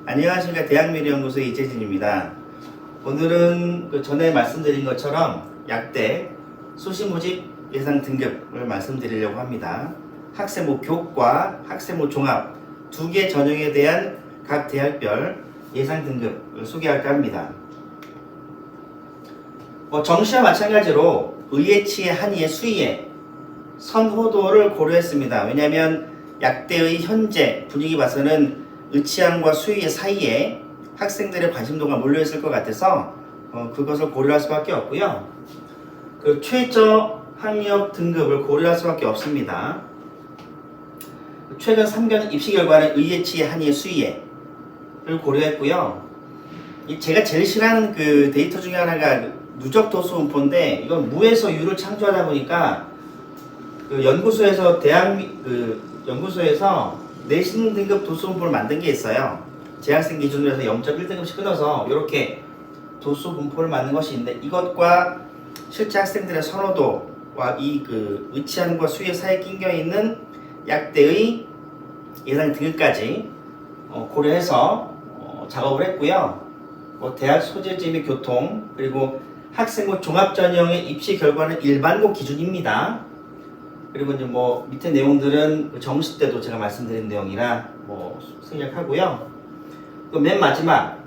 안녕하십니까. 대학미래연구소의 이재진입니다. 오늘은 그 전에 말씀드린 것처럼 약대 수시모집 예상 등급을 말씀드리려고 합니다. 학생부 교과, 학생부 종합 두 개 전형에 대한 각 대학별 예상 등급을 소개할까 합니다. 정시와 마찬가지로 의예치의 한의의 수의의 선호도를 고려했습니다. 왜냐하면 약대의 현재 분위기 봐서는 의치항과 수의의 사이에 학생들의 관심도가 몰려있을 것 같아서 그것을 고려할 수밖에 없고요. 그 최저 학력 등급을 고려할 수밖에 없습니다. 최근 3견 입시 결과는 의예치의 한의의 수의를 고려했고요. 제가 제일 싫어하는 그 데이터 중에 하나가 누적 도수 분포인데, 이건 무에서 유를 창조하다 보니까 그 연구소에서 연구소에서 내신 등급 도수 분포를 만든 게 있어요. 재학생 기준으로 해서 0.1등급씩 끊어서 이렇게 도수 분포를 만든 것이 있는데, 이것과 실제 학생들의 선호도와 이 그 의치항과 수의 사이에 낑겨 있는 약대의 예상 등급까지 고려해서 작업을 했고요. 대학 소재지 및 교통, 그리고 학생부 종합전형의 입시 결과는 일반고 기준입니다. 그리고 이제 밑에 내용들은 정시 때도 제가 말씀드린 내용이라 생략하고요. 맨 마지막,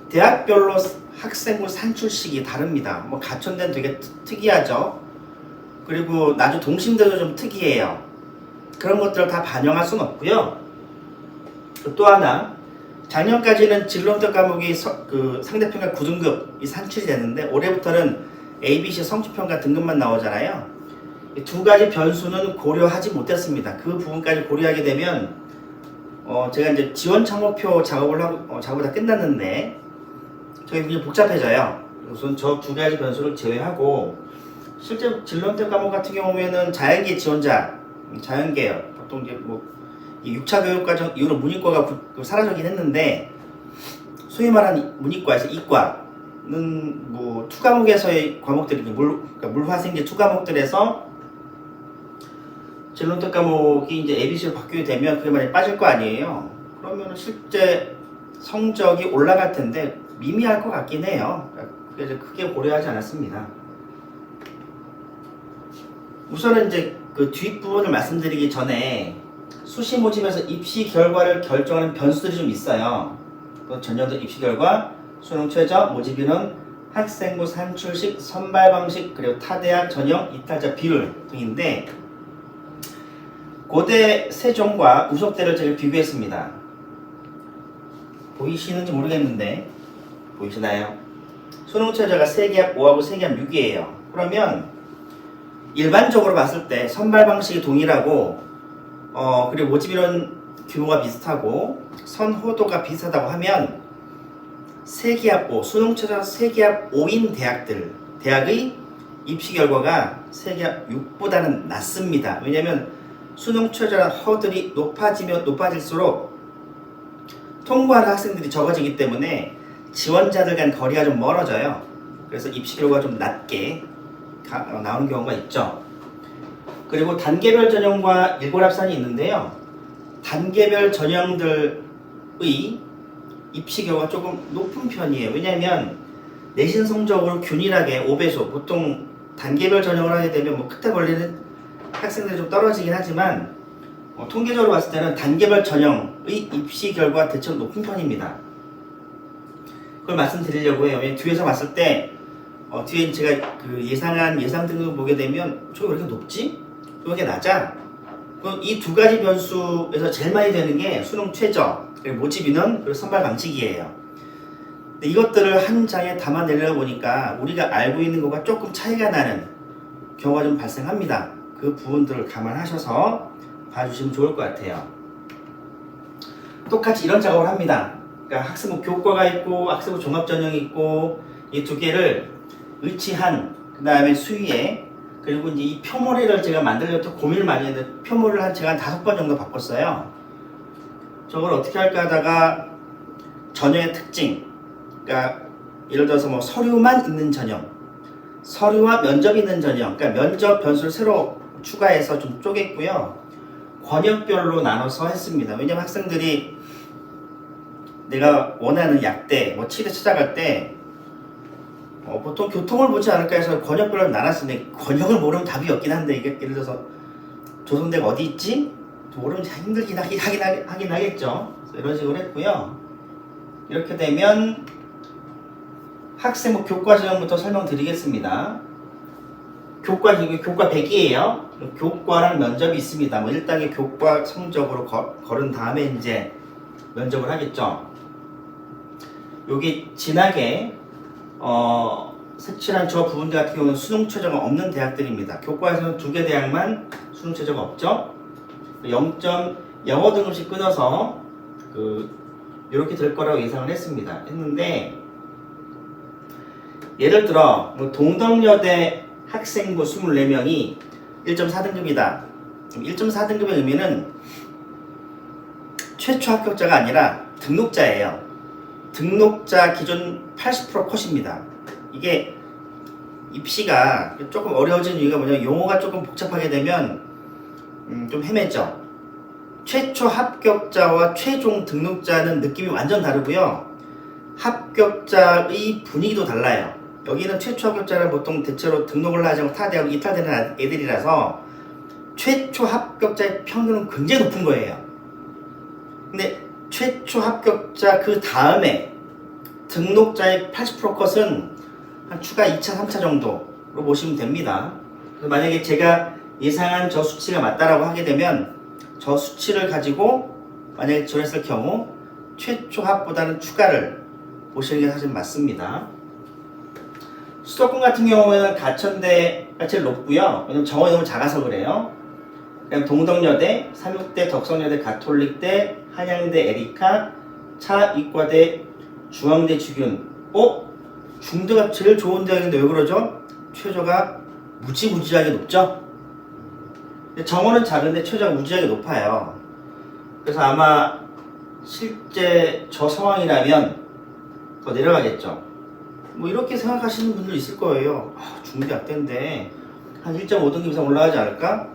대학별로 학생부 산출식이 다릅니다. 가천대는 되게 특이하죠. 그리고 나중 동심대도 좀 특이해요. 그런 것들을 다 반영할 수는 없고요. 또 하나, 작년까지는 진로특 과목이 상대평가 9등급이 산출이 됐는데, 올해부터는 ABC 성취평가 등급만 나오잖아요. 이 두 가지 변수는 고려하지 못했습니다. 그 부분까지 고려하게 되면 제가 이제 지원 참고표 작업을 다 끝났는데 저게 굉장히 복잡해져요. 우선 저 두 가지 변수를 제외하고, 실제 진로특 과목 같은 경우에는 자연계 지원자, 자연계열 보통 이제 이 6차 교육과정 이후로 문이과가 사라지긴 했는데, 소위 말하는 문이과에서 이과는 투 과목에서의 과목들이 그러니까 물화생제 투 과목들에서 진로특 과목이 이제 ABC로 바뀌게 되면 그게 많이 빠질 거 아니에요. 그러면 실제 성적이 올라갈 텐데 미미할 것 같긴 해요. 그래서 크게 고려하지 않았습니다. 우선은 이제 그 뒷부분을 말씀드리기 전에 수시 모집에서 입시 결과를 결정하는 변수들이 좀 있어요. 전년도 입시 결과, 수능 최저, 모집 인원, 학생부 산출식, 선발 방식, 그리고 타대학 전형 이탈자 비율 등인데, 고대 세종과 우석대를 제가 비교했습니다. 보이시는지 모르겠는데 보이시나요? 수능 최저가 세기합 5하고 세기합 6이에요. 그러면 일반적으로 봤을 때 선발 방식이 동일하고 그리고 모집 인원 규모가 비슷하고 선호도가 비슷하다고 하면 세기합 5, 수능 최저 세기합 5인 대학의 입시 결과가 세기합 6보다는 낮습니다. 왜냐하면 수능 최저란 허들이 높아지면 높아질수록 통과하는 학생들이 적어지기 때문에 지원자들 간 거리가 좀 멀어져요. 그래서 입시 결과가 좀 낮게 나오는 경우가 있죠. 그리고 단계별 전형과 일골합산이 있는데요. 단계별 전형들의 입시 결과가 조금 높은 편이에요. 왜냐하면 내신 성적으로 균일하게 5배수, 보통 단계별 전형을 하게 되면 끝에 걸리는 학생들이 좀 떨어지긴 하지만 통계적으로 봤을 때는 단계별 전형의 입시 결과가 대체로 높은 편입니다. 그걸 말씀드리려고 해요. 뒤에서 봤을 때 뒤에 제가 그 예상한 예상 등급을 보게 되면 저게 왜 이렇게 높지? 왜 이렇게 낮아? 이 두 가지 변수에서 제일 많이 되는 게 수능 최저, 그리고 모집 인원, 그리고 선발 방식이에요. 근데 이것들을 한 장에 담아내려다 보니까 우리가 알고 있는 것과 조금 차이가 나는 경우가 좀 발생합니다. 그 부분들을 감안하셔서 봐주시면 좋을 것 같아요. 똑같이 이런 작업을 합니다. 그러니까 학생부 교과가 있고 학생부 종합전형이 있고, 이 두 개를 의치한, 그 다음에 수의에, 그리고 이제 이 표모리를 제가 만들려고 고민을 많이 했는데 표모리를 제가 한 5번 정도 바꿨어요. 저걸 어떻게 할까 하다가 전형의 특징, 그러니까 예를 들어서 서류만 있는 전형, 서류와 면접이 있는 전형, 그러니까 면접 변수를 새로 추가해서 좀 쪼갰고요. 권역별로 나눠서 했습니다. 왜냐면 학생들이 내가 원하는 약대, 뭐 치대 찾아갈 때 보통 교통을 보지 않을까 해서 권역별로 나눴으니 권역을 모르면 답이 없긴 한데 이게 예를 들어서 조선대가 어디 있지? 모르면 힘들긴 하긴 하겠죠. 이런 식으로 했고요. 이렇게 되면 학생부 교과 전형부터 설명드리겠습니다. 교과 100이에요. 교과랑 면접이 있습니다. 뭐 1단계 교과 성적으로 걸은 다음에 이제 면접을 하겠죠. 여기 진하게 색칠한 저 부분들 같은 경우는 수능 최저가 없는 대학들입니다. 교과에서는 2개 대학만 수능 최저가 없죠. 0점 영어 등급씩 끊어서 이렇게 될 거라고 예상을 했는데 예를 들어 뭐 동덕여대 학생부 24명이 1.4등급이다. 1.4등급의 의미는 최초 합격자가 아니라 등록자예요. 등록자 기준 80% 컷입니다. 이게 입시가 조금 어려워지는 이유가 뭐냐면 용어가 조금 복잡하게 되면 좀 헤매죠. 최초 합격자와 최종 등록자는 느낌이 완전 다르고요. 합격자의 분위기도 달라요. 여기는 최초 합격자는 보통 대체로 등록을 하지 않고 타 대학으로 이탈되는 애들이라서 최초 합격자의 평균은 굉장히 높은 거예요. 근데 최초 합격자 그 다음에 등록자의 80% 컷은 한 추가 2차, 3차 정도로 보시면 됩니다. 그래서 만약에 제가 예상한 저 수치가 맞다라고 하게 되면 저 수치를 가지고 만약에 저랬을 경우 최초 합보다는 추가를 보시는 게 사실 맞습니다. 수도권 같은 경우에는 가천대가 제일 높고요. 왜냐면 정원이 너무 작아서 그래요. 그다음 동덕여대, 삼육대, 덕성여대, 가톨릭대, 한양대, 에리카, 차이과대, 중앙대, 주균. 중대가 제일 좋은 대학인데 왜 그러죠? 최저가 무지무지하게 높죠? 정원은 작은데 최저가 무지하게 높아요. 그래서 아마 실제 저 상황이라면 더 내려가겠죠. 뭐 이렇게 생각하시는 분들 있을 거예요. 중대학대인데 한 1.5등급 이상 올라가지 않을까?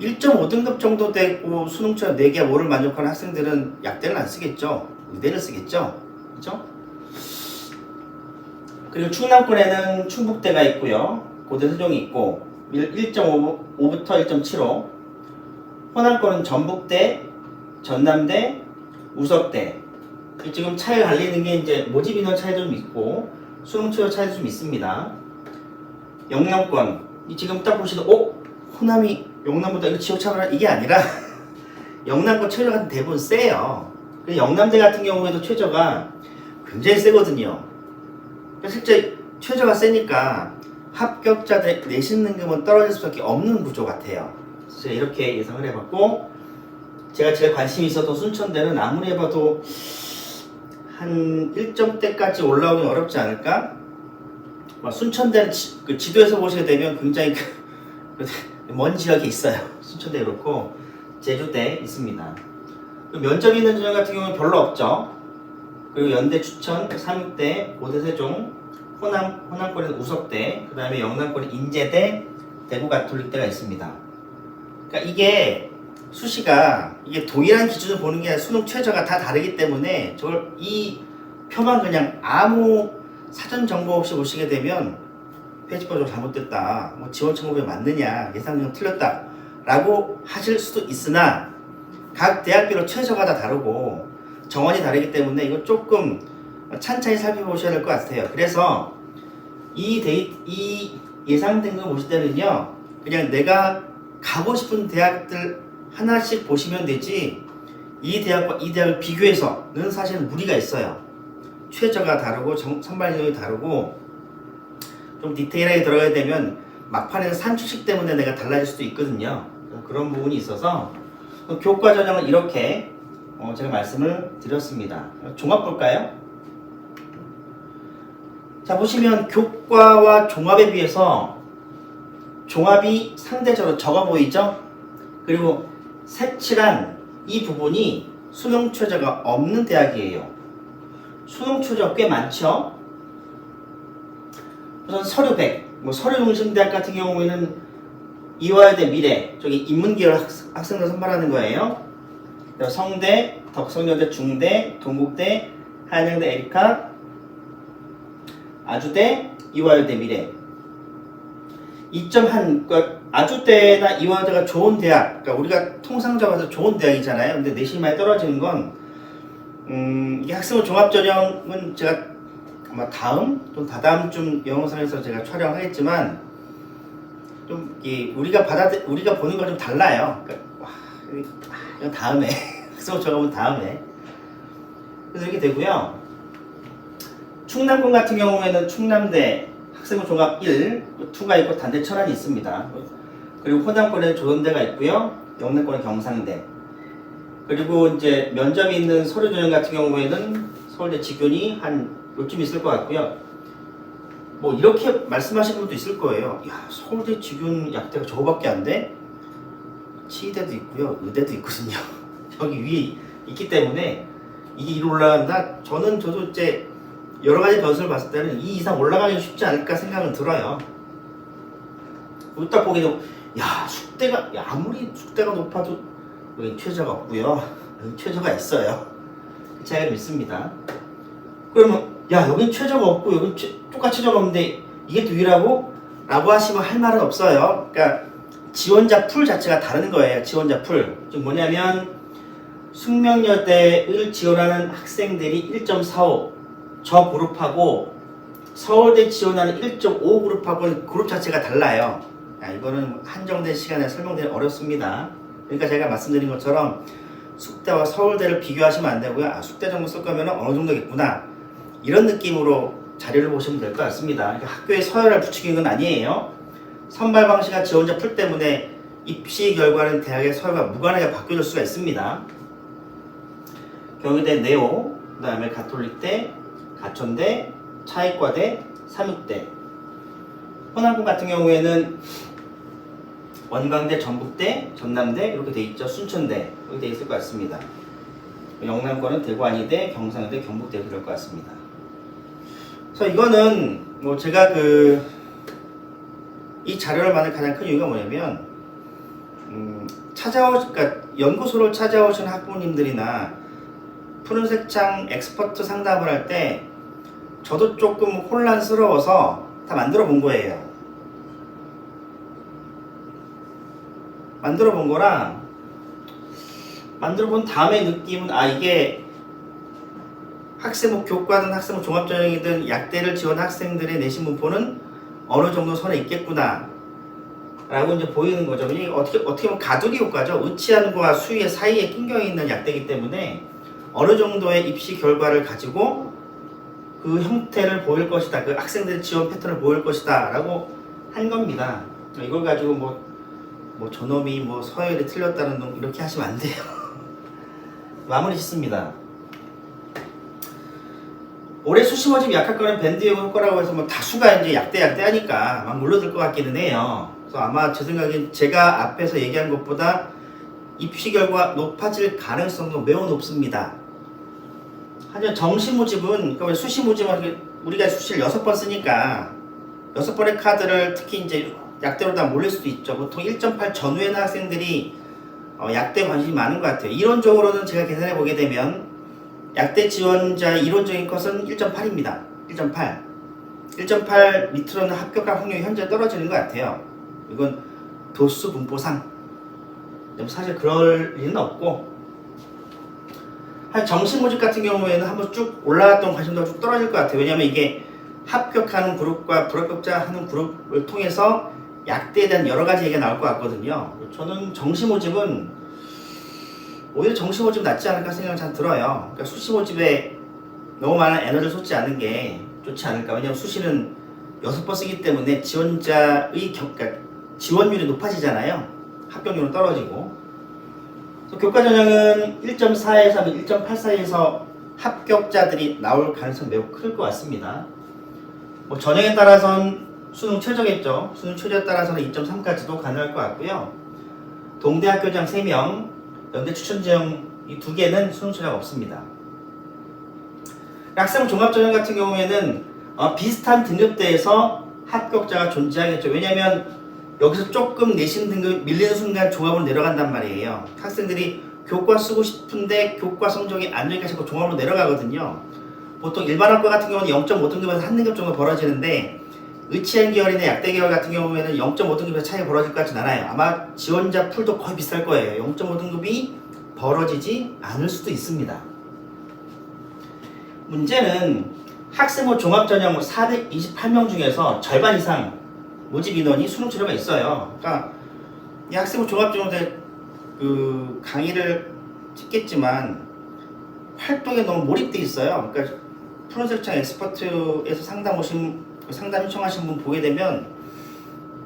1.5등급 정도 되고 수능처럼 4개 5를 만족하는 학생들은 약대를 안 쓰겠죠. 의대를 쓰겠죠. 그죠? 그리고 충남권에는 충북대가 있고요. 고대 세종이 있고 1.5부터 1.75. 호남권은 전북대, 전남대, 우석대. 지금 차이가 갈리는 게 이제 모집 인원 차이도 좀 있고 수능 최저 차이도 좀 있습니다. 영남권 지금 딱 보시면 호남이 영남보다 이거 지역차별화 이게 아니라 영남권 최저가 대부분 세요. 영남대 같은 경우에도 최저가 굉장히 세거든요. 실제 최저가 세니까 합격자들 내신 등급은 떨어질 수밖에 없는 구조 같아요. 그래서 이렇게 예상을 해봤고 제가 제일 관심이 있었던 순천대는 아무리 해봐도 한 1점대까지 올라오긴 어렵지 않을까? 순천대는 그 지도에서 보시게 되면 굉장히 먼 지역에 있어요. 순천대 그렇고 제주대 있습니다. 면접 있는 전형 같은 경우는 별로 없죠. 그리고 연대 추천, 삼육대, 고대 세종, 호남권에는 우석대, 그 다음에 영남권에 인제대, 대구 가톨릭대가 있습니다. 그러니까 이게 수시가 이게 동일한 기준을 보는 게 아니라 수능 최저가 다 다르기 때문에 이 표만 그냥 아무 사전 정보 없이 보시게 되면 페이지가 잘못됐다, 뭐 지원 청구에 맞느냐, 예상률 틀렸다 라고 하실 수도 있으나 각 대학별로 최저가 다 다르고 정원이 다르기 때문에 이거 조금 찬찬히 살펴보셔야 될 것 같아요. 그래서 이 예상 등급 보실 때는요, 그냥 내가 가고 싶은 대학들 하나씩 보시면 되지 이 대학과 이 대학을 비교해서는 사실은 무리가 있어요. 최저가 다르고 선발 인원이 다르고 좀 디테일하게 들어가야 되면 막판에는 산출식 때문에 내가 달라질 수도 있거든요. 그런 부분이 있어서 교과 전형은 이렇게 제가 말씀을 드렸습니다. 종합 볼까요? 자, 보시면 교과와 종합에 비해서 종합이 상대적으로 적어 보이죠? 그리고 색칠한 이 부분이 수능 최저가 없는 대학이에요. 수능 최저 꽤 많죠? 우선 서류 100, 서류 중심 대학 같은 경우에는 이화여대 미래, 저기 인문계열 학생들 선발하는 거예요. 성대, 덕성여대, 중대, 동국대, 한양대, 에리카, 아주대, 이화여대, 미래. 2점 그러니까 아주대나 이화여대가 좋은 대학, 그러니까 우리가 통상적으로 봐서 좋은 대학이잖아요. 근데 내신이 많이 떨어지는 건 이게 학생부 종합전형은 제가 아마 다음 또 다다음쯤 영상에서 제가 촬영하겠지만 좀 우리가 보는 거 좀 달라요. 그러니까 이건 다음에 학생부 종합은 다음에. 그래서 이렇게 되고요. 충남군 같은 경우에는 충남대 학생부 종합 1, 2가 있고 단대 천안이 있습니다. 그리고 호남권에 조선대가 있고요. 영남권에 경상대. 그리고 이제 면접이 있는 서류 전형 같은 경우에는 서울대 직윤이 한 요쯤 있을 것 같고요. 뭐 이렇게 말씀하시는 분도 있을 거예요. 야, 서울대 직윤 약대가 저거밖에 안 돼? 치의대도 있고요. 의대도 있거든요. 여기 위에 있기 때문에 이게 이로 올라간다? 저도 이제 여러 가지 변수를 봤을 때는 이 이상 올라가기 쉽지 않을까 생각은 들어요. 딱 보기에도 아무리 숙대가 높아도 여기 최저가 없고요. 여기 최저가 있어요. 그 차이가 좀 있습니다. 그러면 여긴 최저가 없고 여긴 똑같이 최저가 없는데 이게 유일하고? 라고 하시면 할 말은 없어요. 그러니까 지원자 풀 자체가 다른 거예요. 지원자 풀. 즉 뭐냐면 숙명여대를 지원하는 학생들이 1.45 저 그룹하고 서울대 지원하는 1.5 그룹하고는 그룹 자체가 달라요. 이거는 한정된 시간에 설명드리기 어렵습니다. 그러니까 제가 말씀드린 것처럼 숙대와 서울대를 비교하시면 안 되고요. 숙대 정도 쓸 거면 어느 정도겠구나. 이런 느낌으로 자료를 보시면 될 것 같습니다. 그러니까 학교에 서열을 붙이는 건 아니에요. 선발 방식과 지원자 풀 때문에 입시 결과는 대학의 서열과 무관하게 바뀌어질 수가 있습니다. 경희대 네오, 그 다음에 가톨릭대, 가천대, 차이과대, 삼육대. 호남군 같은 경우에는 원광대, 전북대, 전남대 이렇게 돼 있죠. 순천대 이렇게 돼 있을 것 같습니다. 영남권은 대구 안의대, 경상대, 경북대 그럴 것 같습니다. 그래서 이거는 뭐 제가 이 자료를 만든 가장 큰 이유가 뭐냐면 그러니까 연구소를 찾아오신 학부모님들이나 푸른색 창 엑스퍼트 상담을 할 때 저도 조금 혼란스러워서 다 만들어 본 거예요. 만들어 본 거랑 만들어 본 다음에 느낌은 이게 학생부 교과든 학생부 종합전형이든 약대를 지원 학생들의 내신 분포는 어느 정도 선에 있겠구나 라고 이제 보이는 거죠. 이게 어떻게 보면 가두리 효과죠. 의치안과 수위의 사이에 낑겨 있는 약대이기 때문에 어느 정도의 입시 결과를 가지고 그 형태를 보일 것이다. 그 학생들의 지원 패턴을 보일 것이다 라고 한 겁니다. 이걸 가지고 뭐 저놈이 서열이 틀렸다는 놈 이렇게 하시면 안 돼요. 마무리 짓습니다. 올해 수시 모집 약할 거는 밴드 효과라고 해서 다수가 이제 약대 하니까 막 몰려들 것 같기는 해요. 그래서 아마 제 생각엔 제가 앞에서 얘기한 것보다 입시 결과 높아질 가능성도 매우 높습니다. 하지만 정시 모집은, 그러니까 수시 모집은 우리가 수시를 6번 쓰니까 6번의 카드를 특히 이제 약대로 다 몰릴 수도 있죠. 보통 1.8 전후에는 학생들이 약대 관심이 많은 것 같아요. 이론적으로는 제가 계산해 보게 되면 약대 지원자의 이론적인 컷은 1.8입니다. 1.8. 1.8 밑으로는 합격할 확률이 현재 떨어지는 것 같아요. 이건 도수 분포상. 사실 그럴 일은 없고, 정시 모집 같은 경우에는 한번 쭉 올라갔던 관심도가 쭉 떨어질 것 같아요. 왜냐하면 이게 합격하는 그룹과 불합격자 하는 그룹을 통해서 약대에 대한 여러 가지 얘기가 나올 것 같거든요. 저는 정시 모집은 오히려 정시 모집 낫지 않을까 생각이 잘 들어요. 그러니까 수시 모집에 너무 많은 에너지를 쏟지 않은 게 좋지 않을까. 왜냐하면 수시는 6번 쓰기 때문에 지원자의 그러니까 지원율이 높아지잖아요. 합격률은 떨어지고. 교과 전형은 1.4에서 1.8 사이에서 합격자들이 나올 가능성이 매우 클 것 같습니다. 전형에 따라서는 수능 최저겠죠. 수능 최저에 따라서는 2.3까지도 가능할 것 같고요. 동대 학교장 3명, 연대 추천지형 이 2개는 수능 최저가 없습니다. 학생부 종합전형 같은 경우에는 비슷한 등급대에서 합격자가 존재하겠죠. 왜냐하면 여기서 조금 내신 등급 밀리는 순간 종합으로 내려간단 말이에요. 학생들이 교과 쓰고 싶은데 교과 성적이 안 좋으니까 자꾸 종합으로 내려가거든요. 보통 일반 학과 같은 경우는 0.5등급에서 한 등급 정도 벌어지는데 의치행 계열이나 약대 계열 같은 경우에는 0.5등급에서 차이가 벌어질 것 같진 않아요. 아마 지원자 풀도 거의 비슷할 거예요. 0.5등급이 벌어지지 않을 수도 있습니다. 문제는 학생부 종합전형 428명 중에서 절반 이상 모집 인원이 수능 최저가 있어요. 그러니까 이 학생부 종합전형대 그 강의를 찍겠지만 활동에 너무 몰입돼 있어요. 그러니까 푸른색창 엑스퍼트에서 상담 신청하신 분 보게 되면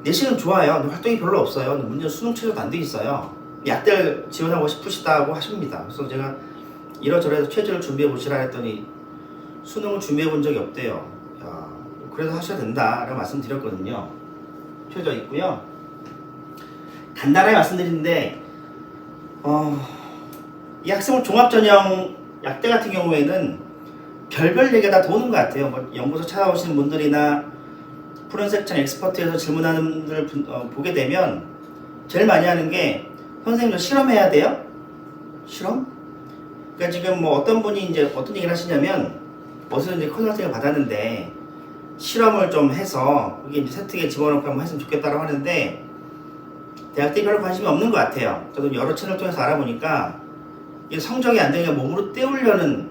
내신은 좋아요. 근데 활동이 별로 없어요. 근데 문제는 수능 최저도 안 돼 있어요. 약대를 지원하고 싶으시다고 하십니다. 그래서 제가 이러저러해서 최저를 준비해 보시라 했더니 수능을 준비해 본 적이 없대요. 야, 그래도 하셔야 된다라고 말씀드렸거든요. 최저 있고요. 간단하게 말씀드리는데 이 학생부 종합전형 약대 같은 경우에는 별별 얘기가 다 도는 것 같아요. 뭐 연구소 찾아오시는 분들이나 푸른색창 엑스퍼트에서 질문하는 분들 보게 되면 제일 많이 하는 게 선생님 저 실험해야 돼요? 실험? 그러니까 지금 뭐 어떤 분이 이제 어떤 얘기를 하시냐면 어디서 이제 컨설팅을 받았는데 실험을 좀 해서 이게 이제 세특에 집어넣고 한번 했으면 좋겠다고 하는데 대학들이 별로 관심이 없는 것 같아요. 저도 여러 채널 통해서 알아보니까 이게 성적이 안 되니까 몸으로 때우려는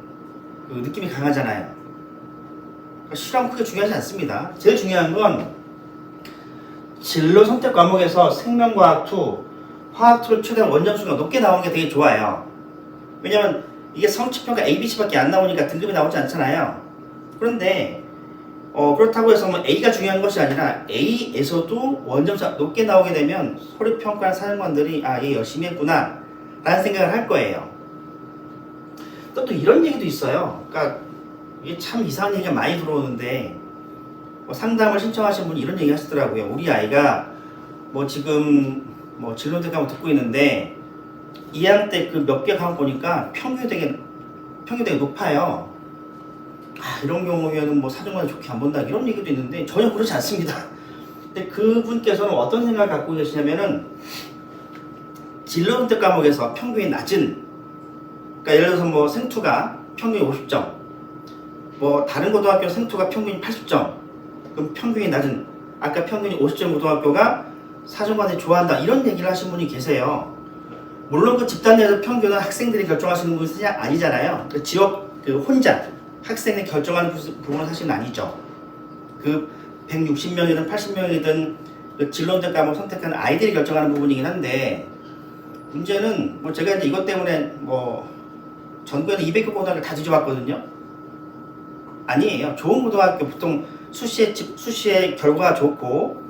그 느낌이 강하잖아요. 그러니까 실험 크게 중요하지 않습니다. 제일 중요한 건 진로 선택 과목에서 생명과학 2, 화학 2를 최대한 원점수가 높게 나오는 게 되게 좋아요. 왜냐면 이게 성취평가 ABC밖에 안 나오니까 등급이 나오지 않잖아요. 그런데 그렇다고 해서 뭐 A가 중요한 것이 아니라 A에서도 원점수가 높게 나오게 되면 서류평가하는 사령관들이 아, 얘 열심히 했구나 라는 생각을 할 거예요. 또 이런 얘기도 있어요. 그러니까 이게 참 이상한 얘기가 많이 들어오는데 뭐 상담을 신청하신 분이 이런 얘기 하시더라고요. 우리 아이가 뭐 지금 뭐 진로대 과목 듣고 있는데 2학년 때 그 몇 개 과목 보니까 평균이 되게 높아요. 아, 이런 경우에는 뭐 사정관이 좋게 안 본다 이런 얘기도 있는데 전혀 그렇지 않습니다. 근데 그분께서는 어떤 생각을 갖고 계시냐면은 진로 선택 과목에서 평균이 낮은, 그러니까 예를 들어서 뭐 생투가 평균이 50점, 뭐 다른 고등학교 생투가 평균이 80점, 그럼 평균이 낮은, 아까 평균이 50점 고등학교가 사정관이 좋아한다 이런 얘기를 하신 분이 계세요. 물론 그 집단 내에서 평균은 학생들이 결정하시는 분이 아니잖아요. 그 지역 그 혼자 학생이 결정하는 부분은 사실은 아니죠. 그 160명이든 80명이든 그 진로대 과목 선택하는 아이들이 결정하는 부분이긴 한데 문제는 뭐 제가 이제 이것 때문에 뭐 전국에는 200개 고등학교 다 뒤져봤거든요. 아니에요. 좋은 고등학교 보통 수시에 결과가 좋고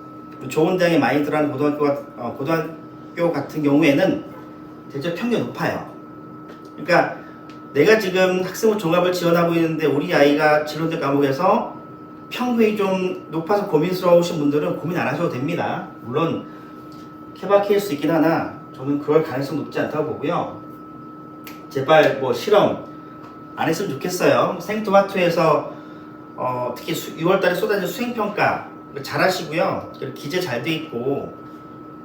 좋은 대학에 많이 들어가는 고등학교 같은 경우에는 대체로 평균이 높아요. 그러니까 내가 지금 학생부 종합을 지원하고 있는데 우리 아이가 진로대 과목에서 평균이 좀 높아서 고민스러우신 분들은 고민 안 하셔도 됩니다. 물론 케바케일 수 있긴 하나 저는 그럴 가능성이 높지 않다고 보고요. 제발 뭐 실험 안 했으면 좋겠어요. 생투마투에서 특히 6월달에 쏟아진 수행평가 잘 하시고요. 기재 잘 돼 있고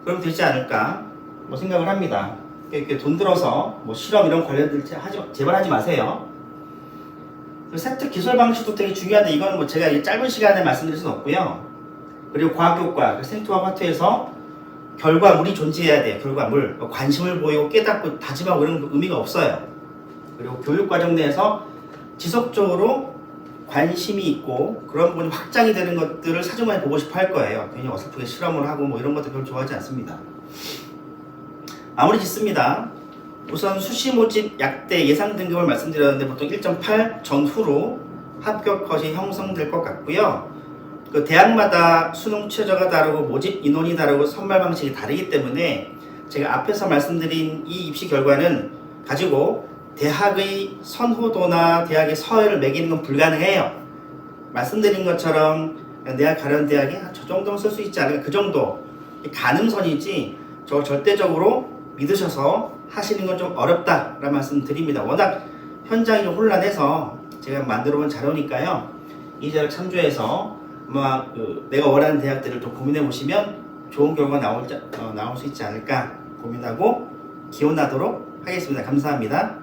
그럼 되지 않을까 뭐 생각을 합니다. 이렇게 돈 들어서 뭐 실험 이런 관련들 제발 하지 마세요. 세특 기술 방식도 되게 중요한데 이건 뭐 제가 짧은 시간에 말씀드릴 수는 없고요. 그리고 과학교과 생투와 화투에서 결과물이 존재해야 돼요. 결과물 관심을 보이고 깨닫고 다짐하고 이런 의미가 없어요. 그리고 교육과정 내에서 지속적으로 관심이 있고 그런 부분이 확장이 되는 것들을 사정관이 보고 싶어 할 거예요. 괜히 어설프게 실험을 하고 뭐 이런 것들 별로 좋아하지 않습니다. 마무리 짓습니다. 우선 수시 모집 약대 예상 등급을 말씀드렸는데 보통 1.8 전후로 합격 컷이 형성될 것 같고요. 그 대학마다 수능 최저가 다르고 모집 인원이 다르고 선발 방식이 다르기 때문에 제가 앞에서 말씀드린 이 입시 결과는 가지고 대학의 선호도나 대학의 서열을 매기는 건 불가능해요. 말씀드린 것처럼 내가 가려는 대학이 저 정도면 쓸 수 있지 않을까 그 정도 가늠선이지 저 절대적으로 믿으셔서 하시는 건 좀 어렵다라는 말씀 드립니다. 워낙 현장이 좀 혼란해서 제가 만들어 본 자료니까요. 이 자료를 참조해서 아마 내가 원하는 대학들을 좀 고민해 보시면 좋은 결과가 나올 수 있지 않을까 고민하고 기원하도록 하겠습니다. 감사합니다.